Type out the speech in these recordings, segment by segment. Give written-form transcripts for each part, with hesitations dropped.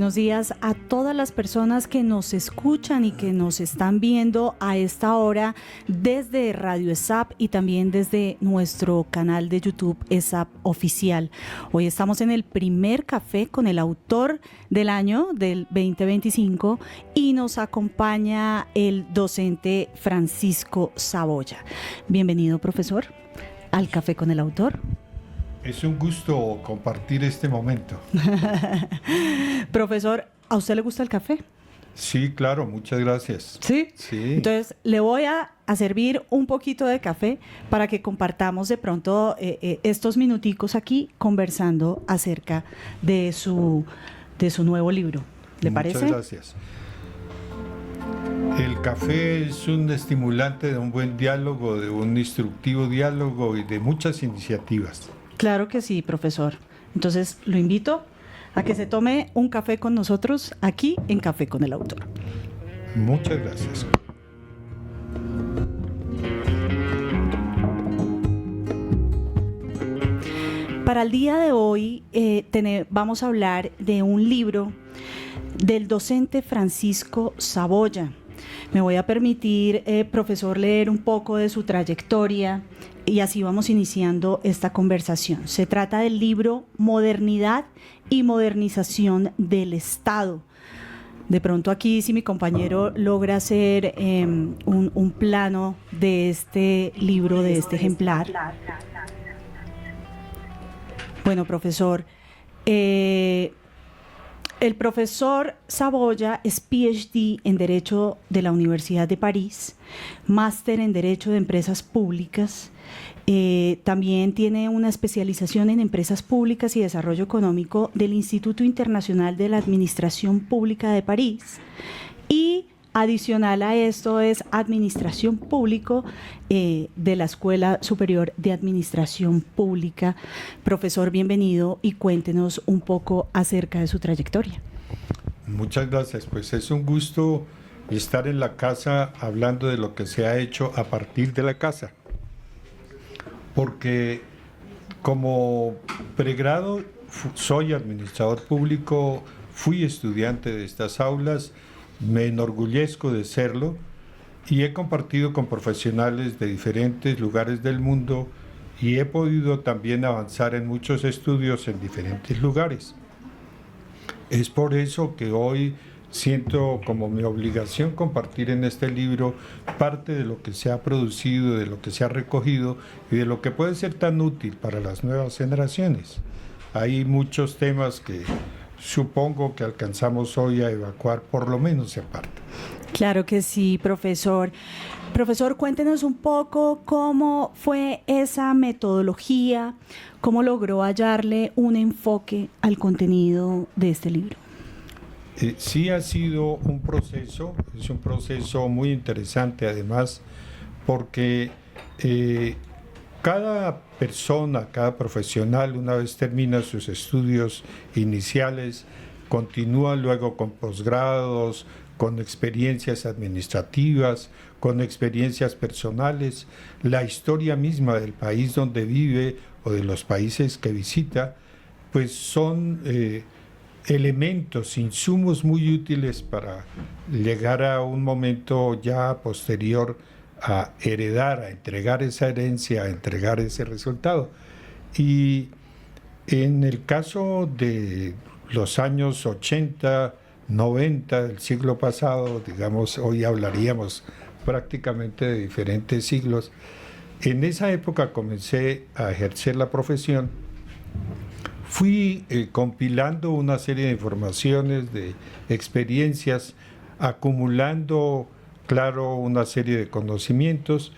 Buenos días a todas las personas que nos escuchan y que nos están viendo a esta hora desde Radio ESAP y también desde nuestro canal de YouTube ESAP Oficial. Hoy estamos en el primer café con el autor del año del 2025 y nos acompaña el docente Francisco Saboya. Bienvenido, profesor, al Café con el Autor. Es un gusto compartir este momento. Profesor, ¿a usted le gusta el café? Sí, claro, muchas gracias. ¿Sí? Sí. Entonces, le voy a servir un poquito de café para que compartamos de pronto estos minuticos aquí conversando acerca de su nuevo libro. ¿Le parece? Muchas gracias. El café es un estimulante de un buen diálogo, de un instructivo diálogo y de muchas iniciativas. Claro que sí, profesor. Entonces, lo invito a que se tome un café con nosotros aquí en Café con el Autor. Muchas gracias. Para el día de hoy vamos a hablar de un libro del docente Francisco Saboya. Me voy a permitir, profesor, leer un poco de su trayectoria y así vamos iniciando esta conversación. Se trata del libro Modernidad y Modernización del Estado. De pronto aquí, si mi compañero logra hacer un plano de este libro, de este ejemplar. Bueno, profesor, el profesor Saboya es PhD en Derecho de la Universidad de París, máster en Derecho de Empresas Públicas, también tiene una especialización en Empresas Públicas y Desarrollo Económico del Instituto Internacional de la Administración Pública de París y adicional a esto es Administración Público de la Escuela Superior de Administración Pública. Profesor, bienvenido y cuéntenos un poco acerca de su trayectoria. Muchas gracias. Pues es un gusto estar en la casa hablando de lo que se ha hecho a partir de la casa. Porque como pregrado soy administrador público, fui estudiante de estas aulas, me enorgullezco de serlo y he compartido con profesionales de diferentes lugares del mundo y he podido también avanzar en muchos estudios en diferentes lugares. Es por eso que hoy siento como mi obligación compartir en este libro parte de lo que se ha producido, de lo que se ha recogido y de lo que puede ser tan útil para las nuevas generaciones. Hay muchos temas que supongo que alcanzamos hoy a evacuar, por lo menos en parte. Claro que sí, profesor. Profesor, cuéntenos un poco cómo fue esa metodología, cómo logró hallarle un enfoque al contenido de este libro. Sí ha sido un proceso, es un proceso muy interesante además, porque cada persona, cada profesional, una vez termina sus estudios iniciales, continúa luego con posgrados, con experiencias administrativas, con experiencias personales, la historia misma del país donde vive o de los países que visita, pues son elementos, insumos muy útiles para llegar a un momento ya posterior a heredar, a entregar esa herencia, a entregar ese resultado. Y en el caso de los años 80, 90 del siglo pasado, digamos, hoy hablaríamos prácticamente de diferentes siglos, en esa época comencé a ejercer la profesión. Fui compilando una serie de informaciones, de experiencias, acumulando, claro, una serie de conocimientos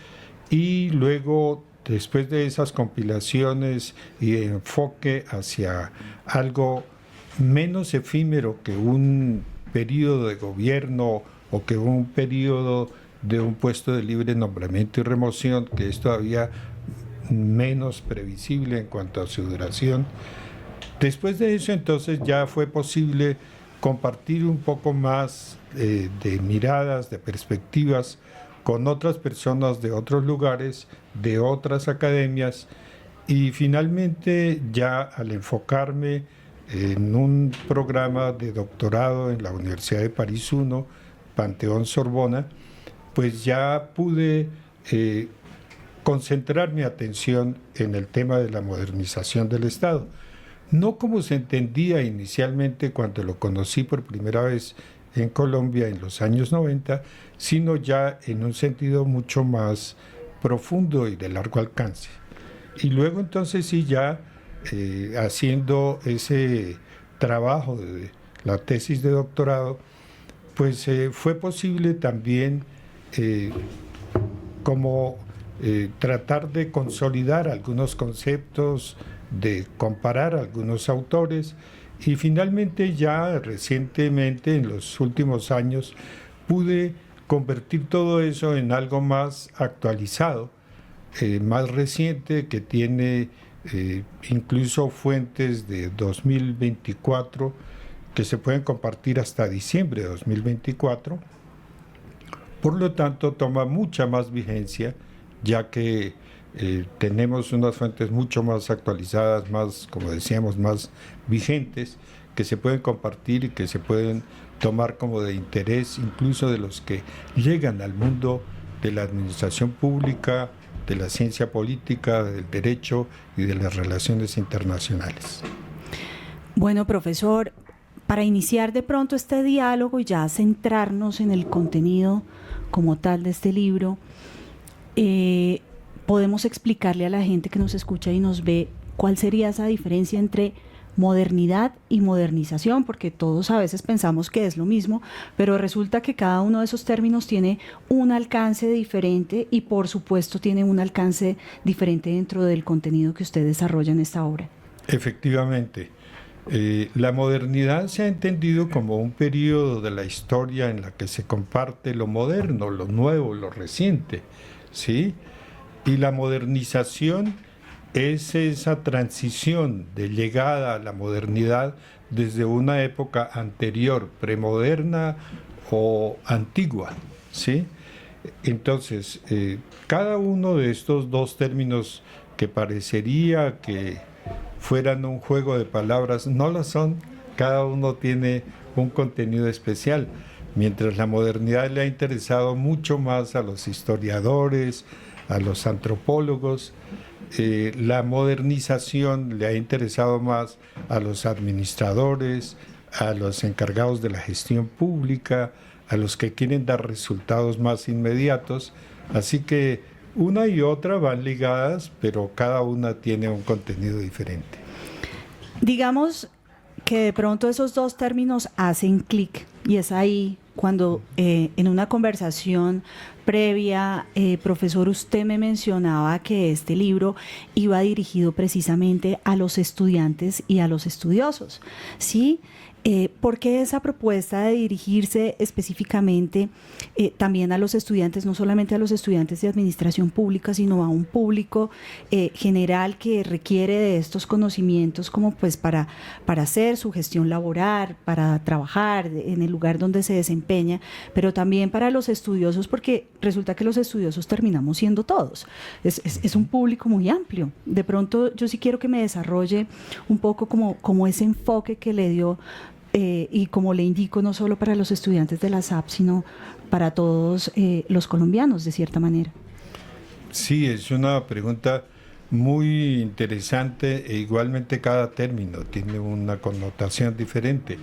y luego, después de esas compilaciones y de enfoque hacia algo menos efímero que un periodo de gobierno o que un periodo de un puesto de libre nombramiento y remoción, que es todavía menos previsible en cuanto a su duración. Después de eso, entonces, ya fue posible compartir un poco más de miradas, de perspectivas con otras personas de otros lugares, de otras academias, y finalmente ya al enfocarme en un programa de doctorado en la Universidad de París I, Panteón Sorbona, pues ya pude concentrar mi atención en el tema de la modernización del Estado. No como se entendía inicialmente cuando lo conocí por primera vez en Colombia en los años 90, sino ya en un sentido mucho más profundo y de largo alcance. Y luego entonces sí ya haciendo ese trabajo de la tesis de doctorado, pues fue posible también tratar de consolidar algunos conceptos, de comparar algunos autores, y finalmente ya recientemente, en los últimos años, pude convertir todo eso en algo más actualizado, más reciente, que tiene incluso fuentes de 2024 que se pueden compartir hasta diciembre de 2024. Por lo tanto, toma mucha más vigencia, ya que tenemos unas fuentes mucho más actualizadas, más, como decíamos, más vigentes, que se pueden compartir y que se pueden tomar como de interés, incluso de los que llegan al mundo de la administración pública, de la ciencia política, del derecho y de las relaciones internacionales. Bueno, profesor, para iniciar de pronto este diálogo y ya centrarnos en el contenido como tal de este libro, podemos explicarle a la gente que nos escucha y nos ve cuál sería esa diferencia entre modernidad y modernización, porque todos a veces pensamos que es lo mismo, pero resulta que cada uno de esos términos tiene un alcance diferente y por supuesto tiene un alcance diferente dentro del contenido que usted desarrolla en esta obra. Efectivamente. La modernidad se ha entendido como un periodo de la historia en la que se comparte lo moderno, lo nuevo, lo reciente, ¿sí? Y la modernización es esa transición de llegada a la modernidad desde una época anterior, premoderna o antigua, ¿sí? Entonces, cada uno de estos dos términos que parecería que fueran un juego de palabras, no lo son, cada uno tiene un contenido especial. Mientras la modernidad le ha interesado mucho más a los historiadores, a los antropólogos, la modernización le ha interesado más a los administradores, a los encargados de la gestión pública, a los que quieren dar resultados más inmediatos. Así que una y otra van ligadas, pero cada una tiene un contenido diferente. Digamos que de pronto esos dos términos hacen clic y es ahí cuando en una conversación previa, profesor, usted me mencionaba que este libro iba dirigido precisamente a los estudiantes y a los estudiosos, ¿sí? ¿Por qué esa propuesta de dirigirse específicamente también a los estudiantes, no solamente a los estudiantes de administración pública, sino a un público general que requiere de estos conocimientos como pues para hacer su gestión laboral, para trabajar en el lugar donde se desempeña, pero también para los estudiosos, porque resulta que los estudiosos terminamos siendo todos. Es un público muy amplio. De pronto yo sí quiero que me desarrolle un poco como ese enfoque que le dio y como le indico, no solo para los estudiantes de la SAP, sino para todos los colombianos, de cierta manera. Sí, es una pregunta muy interesante e igualmente cada término tiene una connotación diferente.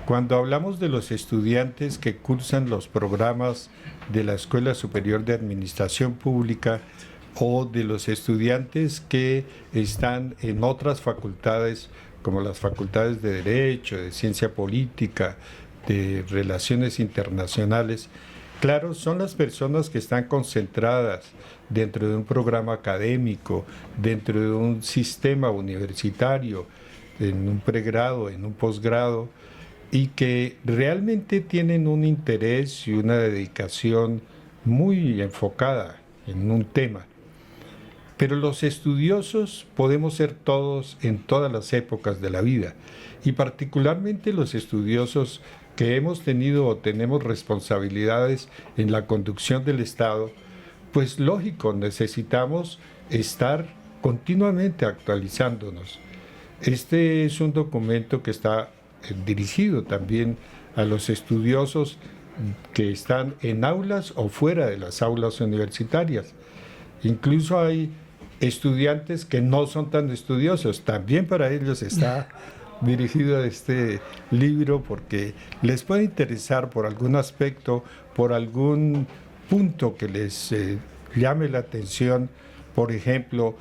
Cuando hablamos de los estudiantes que cursan los programas de la Escuela Superior de Administración Pública o de los estudiantes que están en otras facultades, como las facultades de Derecho, de Ciencia Política, de Relaciones Internacionales, claro, son las personas que están concentradas dentro de un programa académico, dentro de un sistema universitario, en un pregrado, en un posgrado, y que realmente tienen un interés y una dedicación muy enfocada en un tema. Pero los estudiosos podemos ser todos en todas las épocas de la vida, y particularmente los estudiosos que hemos tenido o tenemos responsabilidades en la conducción del Estado, pues lógico, necesitamos estar continuamente actualizándonos. Este es un documento que está dirigido también a los estudiosos que están en aulas o fuera de las aulas universitarias. Incluso hay estudiantes que no son tan estudiosos, también para ellos está dirigido a este libro porque les puede interesar por algún aspecto, por algún punto que les llame la atención, por ejemplo,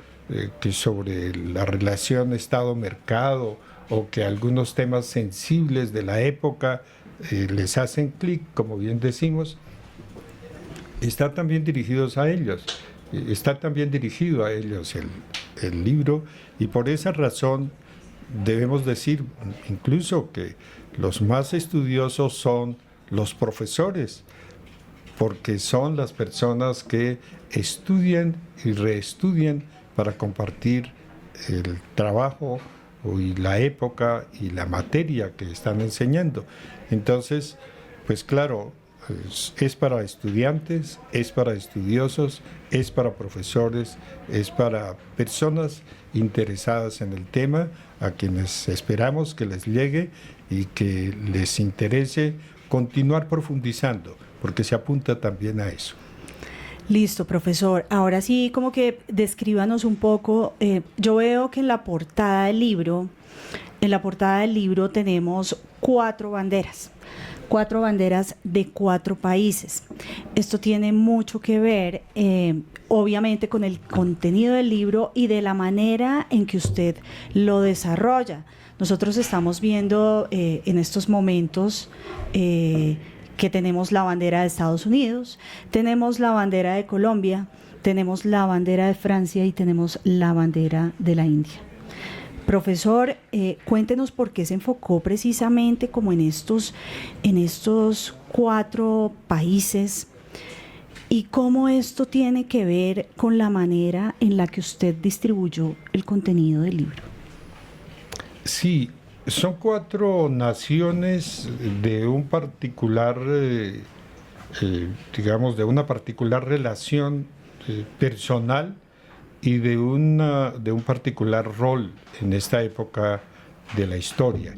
que sobre la relación Estado-mercado o que algunos temas sensibles de la época les hacen clic, como bien decimos, está también dirigidos a ellos. Está también dirigido a ellos el libro, y por esa razón debemos decir incluso que los más estudiosos son los profesores, porque son las personas que estudian y reestudian para compartir el trabajo y la época y la materia que están enseñando. Entonces, pues claro, es para estudiantes, es para estudiosos, es para profesores, es para personas interesadas en el tema, a quienes esperamos que les llegue y que les interese continuar profundizando, porque se apunta también a eso. Listo, profesor. Ahora sí, como que descríbanos un poco. Yo veo que en la portada del libro tenemos 4 banderas de 4 países. Esto tiene mucho que ver, obviamente, con el contenido del libro y de la manera en que usted lo desarrolla. Nosotros estamos viendo en estos momentos que tenemos la bandera de Estados Unidos, tenemos la bandera de Colombia, tenemos la bandera de Francia y tenemos la bandera de la India. Profesor, cuéntenos por qué se enfocó precisamente como en estos 4 países y cómo esto tiene que ver con la manera en la que usted distribuyó el contenido del libro. Sí, son 4 naciones de un particular, digamos, de una particular relación personal y de un particular rol en esta época de la historia.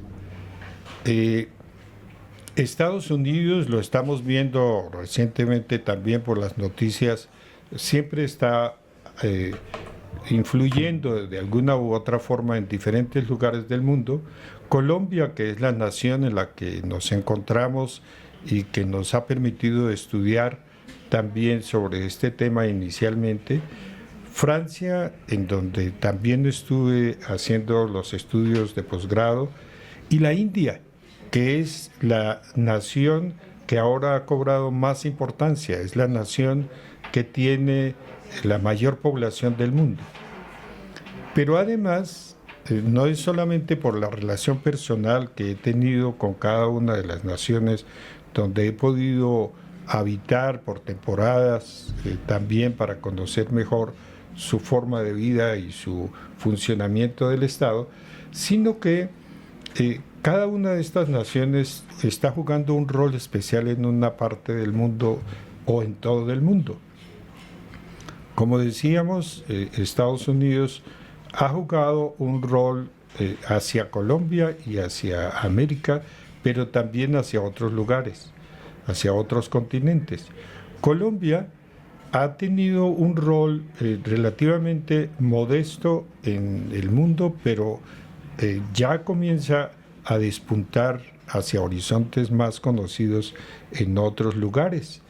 Estados Unidos, lo estamos viendo recientemente también por las noticias, siempre está influyendo de alguna u otra forma en diferentes lugares del mundo. Colombia, que es la nación en la que nos encontramos y que nos ha permitido estudiar también sobre este tema inicialmente. Francia, en donde también estuve haciendo los estudios de posgrado, y la India, que es la nación que ahora ha cobrado más importancia, es la nación que tiene la mayor población del mundo. Pero además, no es solamente por la relación personal que he tenido con cada una de las naciones donde he podido habitar por temporadas, también para conocer mejor su forma de vida y su funcionamiento del Estado, sino que cada una de estas naciones está jugando un rol especial en una parte del mundo o en todo el mundo. Como decíamos, Estados Unidos ha jugado un rol hacia Colombia y hacia América, pero también hacia otros lugares, hacia otros continentes. Colombia ha tenido un rol relativamente modesto en el mundo, pero ya comienza a despuntar hacia horizontes más conocidos en otros lugares.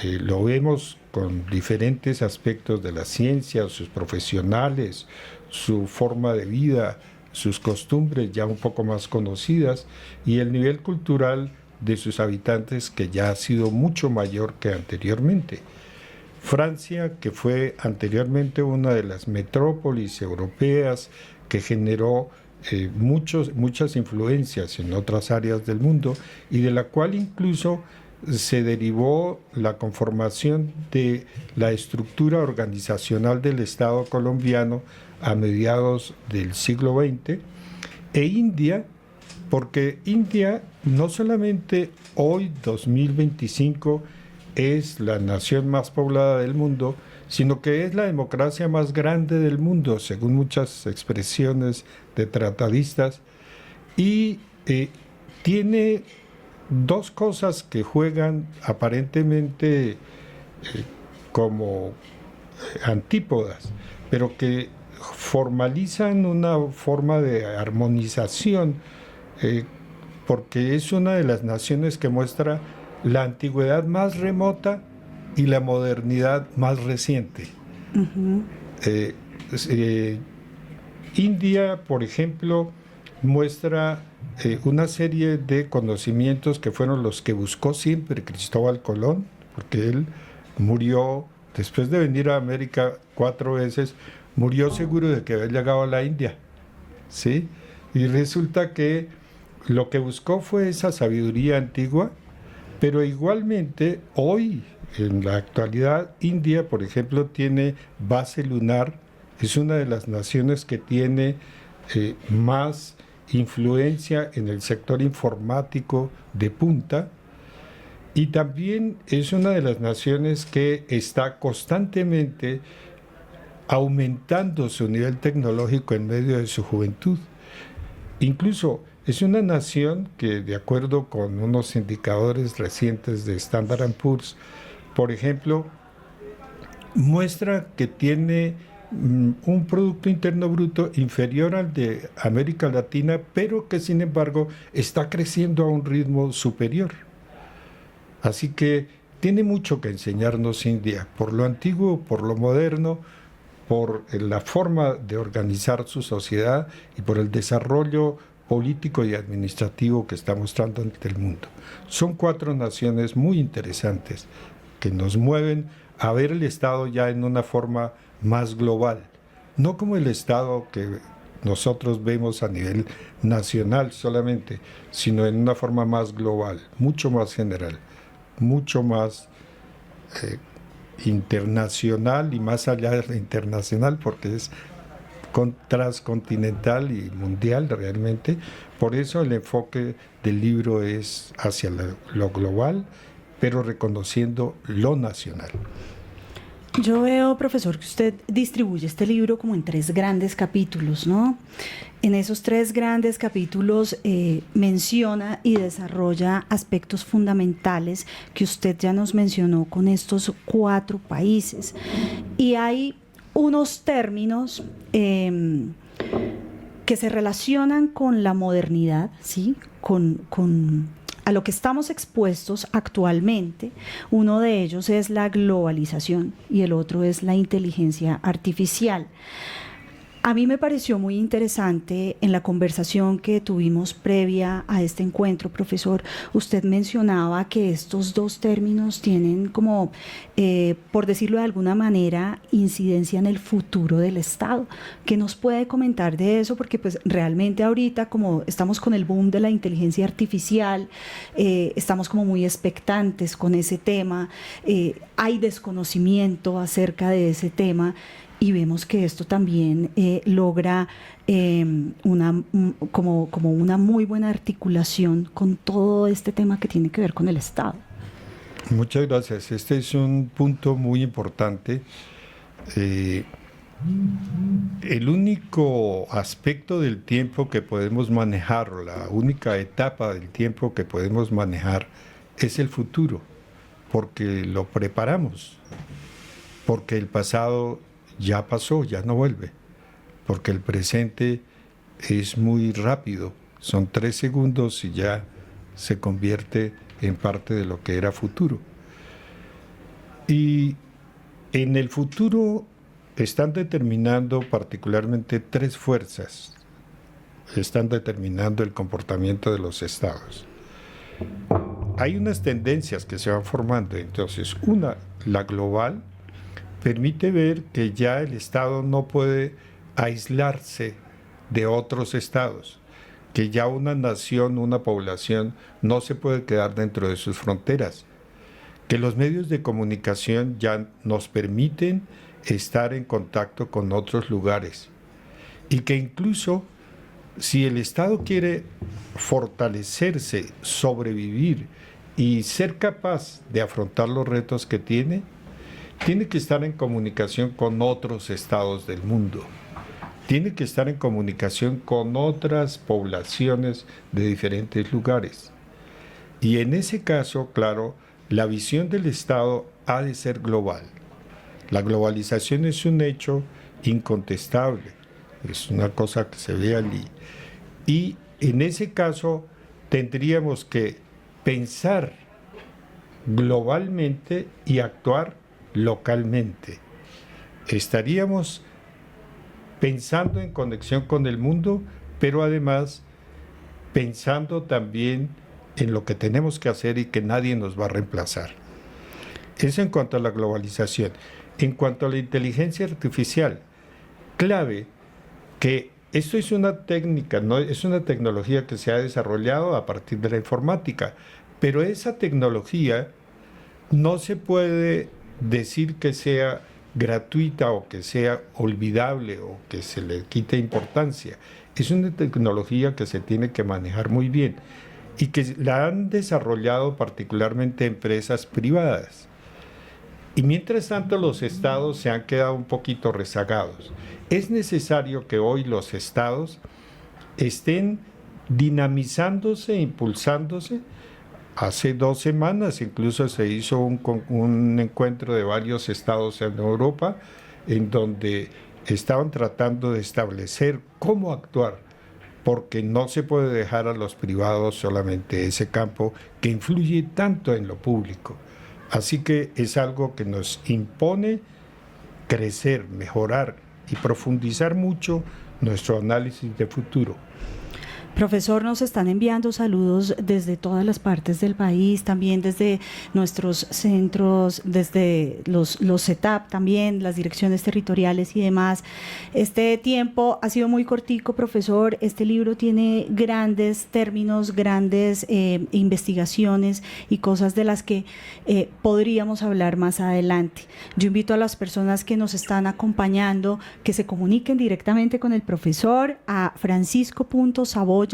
Lo vemos con diferentes aspectos de la ciencia, sus profesionales, su forma de vida, sus costumbres ya un poco más conocidas y el nivel cultural de sus habitantes que ya ha sido mucho mayor que anteriormente. Francia, que fue anteriormente una de las metrópolis europeas que generó muchas influencias en otras áreas del mundo y de la cual incluso se derivó la conformación de la estructura organizacional del Estado colombiano a mediados del siglo XX, e India, porque India no solamente hoy, 2025, es la nación más poblada del mundo, sino que es la democracia más grande del mundo, según muchas expresiones de tratadistas, y tiene dos cosas que juegan aparentemente como antípodas, pero que formalizan una forma de armonización, porque es una de las naciones que muestra la antigüedad más remota y la modernidad más reciente. Ujú. India, por ejemplo, muestra una serie de conocimientos que fueron los que buscó siempre Cristóbal Colón, porque él murió, después de venir a América 4 veces, murió seguro de que había llegado a la India, ¿sí? Y resulta que lo que buscó fue esa sabiduría antigua, pero igualmente hoy, en la actualidad, India, por ejemplo, tiene base lunar, es una de las naciones que tiene más influencia en el sector informático de punta, y también es una de las naciones que está constantemente aumentando su nivel tecnológico en medio de su juventud. Incluso es una nación que, de acuerdo con unos indicadores recientes de Standard & Poor's, por ejemplo, muestra que tiene un Producto Interno Bruto inferior al de América Latina, pero que sin embargo está creciendo a un ritmo superior. Así que tiene mucho que enseñarnos India, por lo antiguo, por lo moderno, por la forma de organizar su sociedad y por el desarrollo político y administrativo que está mostrando ante el mundo. Son 4 naciones muy interesantes que nos mueven a ver el Estado ya en una forma más global, no como el Estado que nosotros vemos a nivel nacional solamente, sino en una forma más global, mucho más general, mucho más internacional y más allá de la internacional, porque es transcontinental y mundial realmente. Por eso el enfoque del libro es hacia lo global, pero reconociendo lo nacional. Yo veo, profesor, que usted distribuye este libro como en 3 grandes capítulos, ¿no? En esos 3 grandes capítulos menciona y desarrolla aspectos fundamentales que usted ya nos mencionó con estos 4 países. Y hay unos términos que se relacionan con la modernidad, ¿sí? Con a lo que estamos expuestos actualmente. Uno de ellos es la globalización y el otro es la inteligencia artificial. A mí me pareció muy interesante en la conversación que tuvimos previa a este encuentro, profesor, usted mencionaba que estos 2 términos tienen como, por decirlo de alguna manera, incidencia en el futuro del Estado. ¿Qué nos puede comentar de eso? Porque pues realmente ahorita, como estamos con el boom de la inteligencia artificial, estamos como muy expectantes con ese tema, hay desconocimiento acerca de ese tema, y vemos que esto también logra como una muy buena articulación con todo este tema que tiene que ver con el Estado. Muchas gracias. Este es un punto muy importante. El único aspecto del tiempo que podemos manejar, o la única etapa del tiempo que podemos manejar, es el futuro, porque lo preparamos, porque el pasado ya pasó, ya no vuelve, porque el presente es muy rápido, son 3 segundos y ya se convierte en parte de lo que era futuro. Y en el futuro están determinando particularmente 3 fuerzas, están determinando el comportamiento de los estados. Hay unas tendencias que se van formando, entonces una, la global, permite ver que ya el Estado no puede aislarse de otros estados, que ya una nación, una población no se puede quedar dentro de sus fronteras, que los medios de comunicación ya nos permiten estar en contacto con otros lugares y que incluso si el Estado quiere fortalecerse, sobrevivir y ser capaz de afrontar los retos que tiene que estar en comunicación con otros estados del mundo. Tiene que estar en comunicación con otras poblaciones de diferentes lugares. Y en ese caso, claro, la visión del Estado ha de ser global. La globalización es un hecho incontestable, es una cosa que se ve allí. Y en ese caso tendríamos que pensar globalmente y actuar localmente. Estaríamos pensando en conexión con el mundo, pero además pensando también en lo que tenemos que hacer y que nadie nos va a reemplazar. Eso en cuanto a la globalización. En cuanto a la inteligencia artificial, clave que esto es una técnica, no es una tecnología que se ha desarrollado a partir de la informática, pero esa tecnología no se puede decir que sea gratuita o que sea olvidable o que se le quite importancia. Es una tecnología que se tiene que manejar muy bien y que la han desarrollado particularmente empresas privadas. Y mientras tanto los estados se han quedado un poquito rezagados. Es necesario que hoy los estados estén dinamizándose, impulsándose. Hace 2 semanas incluso se hizo un encuentro de varios estados en Europa en donde estaban tratando de establecer cómo actuar, porque no se puede dejar a los privados solamente ese campo que influye tanto en lo público. Así que es algo que nos impone crecer, mejorar y profundizar mucho nuestro análisis de futuro. Profesor, nos están enviando saludos desde todas las partes del país, también desde nuestros centros, desde los CETAP también, las direcciones territoriales y demás. Este tiempo ha sido muy cortico, profesor. Este libro tiene grandes términos, grandes investigaciones y cosas de las que podríamos hablar más adelante. Yo invito a las personas que nos están acompañando que se comuniquen directamente con el profesor a francisco.saboya@esap.edu.co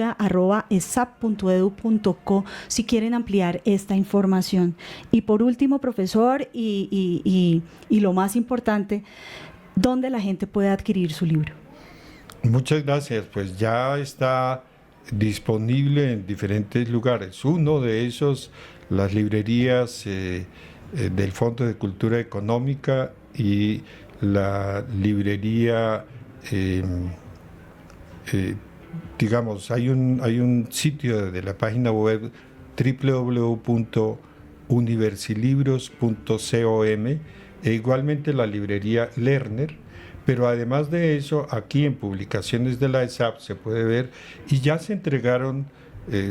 si quieren ampliar esta información. Y por último, profesor, y lo más importante, ¿dónde la gente puede adquirir su libro? Muchas gracias. Pues ya está disponible en diferentes lugares. Uno de esos, las librerías del Fondo de Cultura Económica y la librería digamos, hay un sitio de la página web www.universilibros.com e igualmente la librería Lerner, pero además de eso, aquí en publicaciones de la ESAP se puede ver y ya se entregaron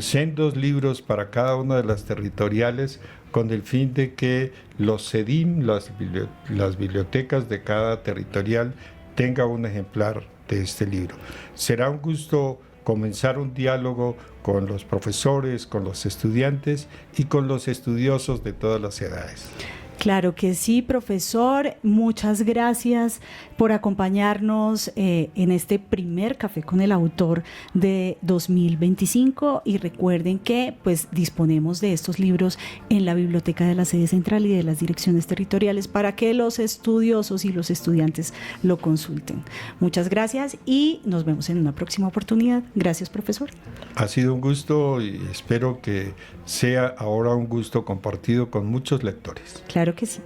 sendos libros para cada una de las territoriales con el fin de que los CEDIM, las bibliotecas de cada territorial, tenga un ejemplar de este libro. Será un gusto comenzar un diálogo con los profesores, con los estudiantes y con los estudiosos de todas las edades. Claro que sí, profesor. Muchas gracias por acompañarnos en este primer Café con el Autor de 2025 y recuerden que pues disponemos de estos libros en la biblioteca de la sede central y de las direcciones territoriales para que los estudiosos y los estudiantes lo consulten. Muchas gracias y nos vemos en una próxima oportunidad. Gracias, profesor. Ha sido un gusto y espero que sea ahora un gusto compartido con muchos lectores. Claro que sí.